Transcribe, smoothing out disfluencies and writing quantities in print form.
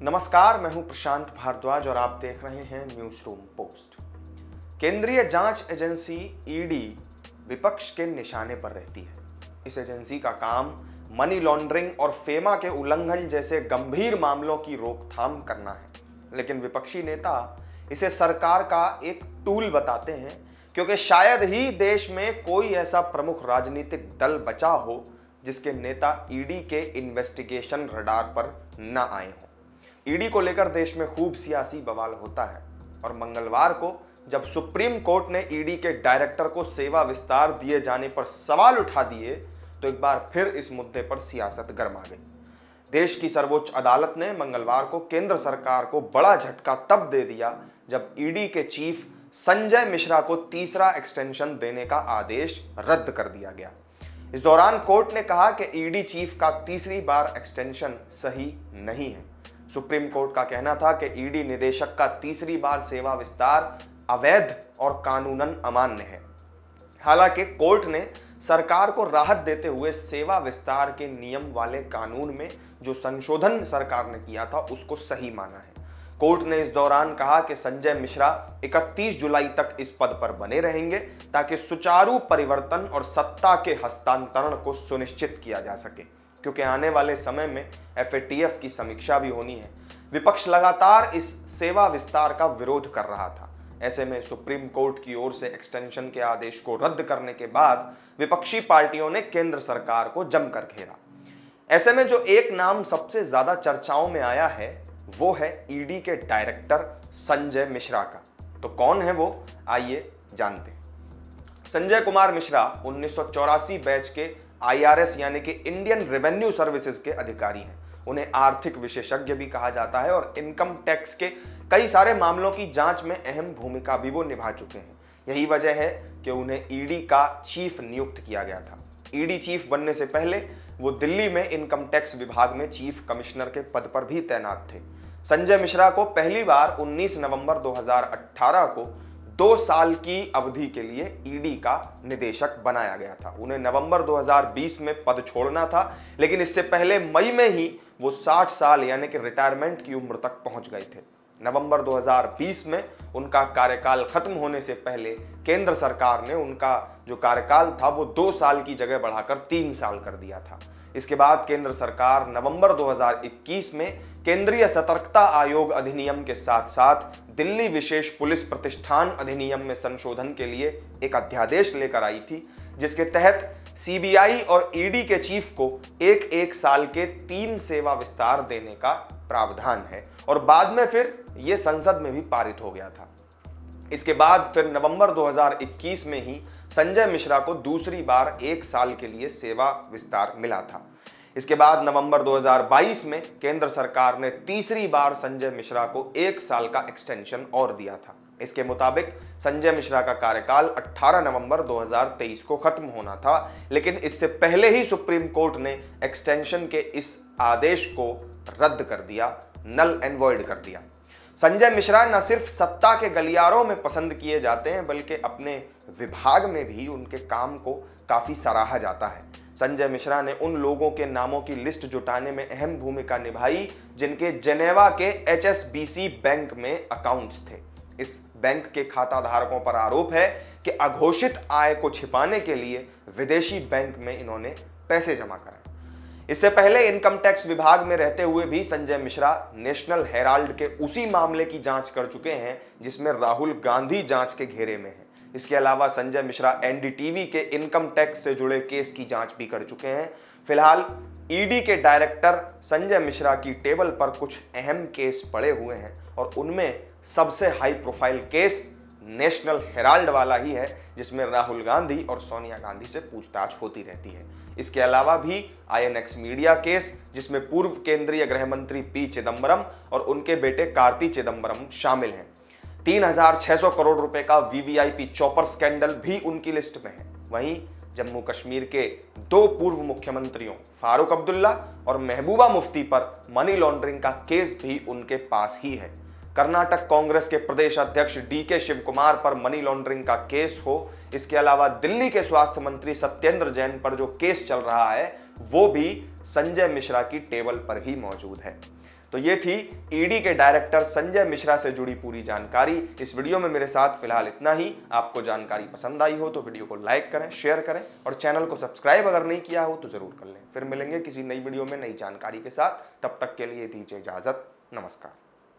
नमस्कार, मैं हूं प्रशांत भारद्वाज और आप देख रहे हैं न्यूज रूम पोस्ट। केंद्रीय जांच एजेंसी ईडी विपक्ष के निशाने पर रहती है। इस एजेंसी का काम मनी लॉन्ड्रिंग और फेमा के उल्लंघन जैसे गंभीर मामलों की रोकथाम करना है, लेकिन विपक्षी नेता इसे सरकार का एक टूल बताते हैं, क्योंकि शायद ही देश में कोई ऐसा प्रमुख राजनीतिक दल बचा हो जिसके नेता ईडी के इन्वेस्टिगेशन रडार पर न आए हों। ईडी को लेकर देश में खूब सियासी बवाल होता है और मंगलवार को जब सुप्रीम कोर्ट ने ईडी के डायरेक्टर को सेवा विस्तार दिए जाने पर सवाल उठा दिए तो एक बार फिर इस मुद्दे पर सियासत गर्मा गई। देश की सर्वोच्च अदालत ने मंगलवार को केंद्र सरकार को बड़ा झटका तब दे दिया जब ईडी के चीफ संजय मिश्रा को तीसरा एक्सटेंशन देने का आदेश रद्द कर दिया गया। इस दौरान कोर्ट ने कहा कि ईडी चीफ का तीसरी बार एक्सटेंशन सही नहीं है। सुप्रीम कोर्ट का कहना था कि ईडी निदेशक का तीसरी बार सेवा विस्तार अवैध और कानूनन अमान्य है। हालांकि कोर्ट ने सरकार को राहत देते हुए सेवा विस्तार के नियम वाले कानून में जो संशोधन सरकार ने किया था उसको सही माना है। कोर्ट ने इस दौरान कहा कि संजय मिश्रा 31 जुलाई तक इस पद पर बने रहेंगे ताकि सुचारू परिवर्तन और सत्ता के हस्तांतरण को सुनिश्चित किया जा सके, क्योंकि आने वाले समय में एफएटीएफ की समीक्षा भी होनी है। विपक्ष लगातार इस सेवा विस्तार का विरोध कर रहा था। ऐसे में सुप्रीम कोर्ट की ओर से एक्सटेंशन के आदेश को रद्द करने के बाद विपक्षी पार्टियों ने केंद्र सरकार को जमकर घेरा। ऐसे में जो एक नाम सबसे ज्यादा चर्चाओं में आया है वो है ईडी के डायरेक्टर संजय मिश्रा का। तो कौन है वो, आइए जानते हैं। संजय कुमार मिश्रा 1984 बैच के IRS यानी कि इंडियन रेवेन्यू सर्विसेज के अधिकारी हैं। उन्हें आर्थिक विशेषज्ञ भी कहा जाता है और इनकम टैक्स के कई सारे मामलों की जांच में अहम भूमिका भी वो निभा चुके हैं। यही वजह है कि उन्हें ईडी का चीफ नियुक्त किया गया था। ईडी चीफ बनने से पहले वो दिल्ली में इनकम टैक्स विभाग में चीफ कमिश्नर के पद पर भी तैनात थे। संजय मिश्रा को पहली बार 19 नवंबर 2018 को 2 साल की अवधि के लिए ईडी का निदेशक बनाया गया था। उन्हें नवंबर 2020 में पद छोड़ना था, लेकिन इससे पहले मई में ही वो 60 साल यानी कि रिटायरमेंट की उम्र तक पहुंच गए थे। नवंबर 2020 में उनका कार्यकाल खत्म होने से पहले केंद्र सरकार ने उनका जो कार्यकाल था वो 2 साल की जगह बढ़ाकर 3 साल कर दिया था। इसके बाद केंद्र सरकार नवंबर 2021 में केंद्रीय सतर्कता आयोग अधिनियम के साथ साथ दिल्ली विशेष पुलिस प्रतिष्ठान अधिनियम में संशोधन के लिए एक अध्यादेश लेकर आई थी, जिसके तहत सीबीआई और ईडी के चीफ को एक साल के 3 सेवा विस्तार देने का प्रावधान है और बाद में फिर यह संसद में भी पारित हो गया था। इसके बाद फिर नवंबर 2021 में ही संजय मिश्रा को दूसरी बार 1 साल के लिए सेवा विस्तार मिला था। इसके बाद नवंबर 2022 में केंद्र सरकार ने तीसरी बार संजय मिश्रा को 1 साल का एक्सटेंशन और दिया था। इसके मुताबिक संजय मिश्रा का कार्यकाल 18 नवंबर 2023 को खत्म होना था, लेकिन इससे पहले ही सुप्रीम कोर्ट ने एक्सटेंशन के इस आदेश को रद्द कर दिया, नल एंड वॉइड कर दिया। संजय मिश्रा न सिर्फ सत्ता के गलियारों में पसंद किए जाते हैं, बल्कि अपने विभाग में भी उनके काम को काफी सराहा जाता है। संजय मिश्रा ने उन लोगों के नामों की लिस्ट जुटाने में अहम भूमिका निभाई जिनके जेनेवा के HSBC बैंक में अकाउंट्स थे। इस बैंक के खाता धारकों पर आरोप है कि अघोषित आय को छिपाने के लिए विदेशी बैंक में इन्होंने पैसे जमा कराए। इससे पहले इनकम टैक्स विभाग में रहते हुए भी संजय मिश्रा नेशनल हेराल्ड के उसी मामले की जांच कर चुके हैं जिसमें राहुल गांधी जांच के घेरे में है। इसके अलावा संजय मिश्रा NDTV के इनकम टैक्स से जुड़े केस की जांच भी कर चुके हैं। फिलहाल ईडी के डायरेक्टर संजय मिश्रा की टेबल पर कुछ अहम केस पड़े हुए हैं और उनमें सबसे high profile case national Herald वाला ही है, जिसमें राहुल गांधी और सोनिया गांधी से पूछताछ होती रहती है। इसके अलावा भी INX मीडिया केस, जिसमें पूर्व केंद्रीय गृह मंत्री P चिदंबरम और उनके बेटे कार्ति चिदंबरम शामिल हैं। 3600 करोड़ रुपए का VVIP चॉपर स्कैंडल भी उनकी लिस्ट में है। वहीं जम्मू कश्मीर के 2 पूर्व मुख्यमंत्रियों फारूक अब्दुल्ला और महबूबा मुफ्ती पर मनी लॉन्ड्रिंग का केस भी उनके पास ही है। कर्नाटक कांग्रेस के प्रदेश अध्यक्ष DK शिवकुमार पर मनी लॉन्ड्रिंग का केस हो, इसके अलावा दिल्ली के स्वास्थ्य मंत्री सत्येंद्र जैन पर जो केस चल रहा है वो भी संजय मिश्रा की टेबल पर ही मौजूद है। तो ये थी ईडी के डायरेक्टर संजय मिश्रा से जुड़ी पूरी जानकारी। इस वीडियो में मेरे साथ फिलहाल इतना ही। आपको जानकारी पसंद आई हो तो वीडियो को लाइक करें, शेयर करें और चैनल को सब्सक्राइब अगर नहीं किया हो तो जरूर कर लें। फिर मिलेंगे किसी नई वीडियो में नई जानकारी के साथ। तब तक के लिए दीजिए इजाजत। नमस्कार।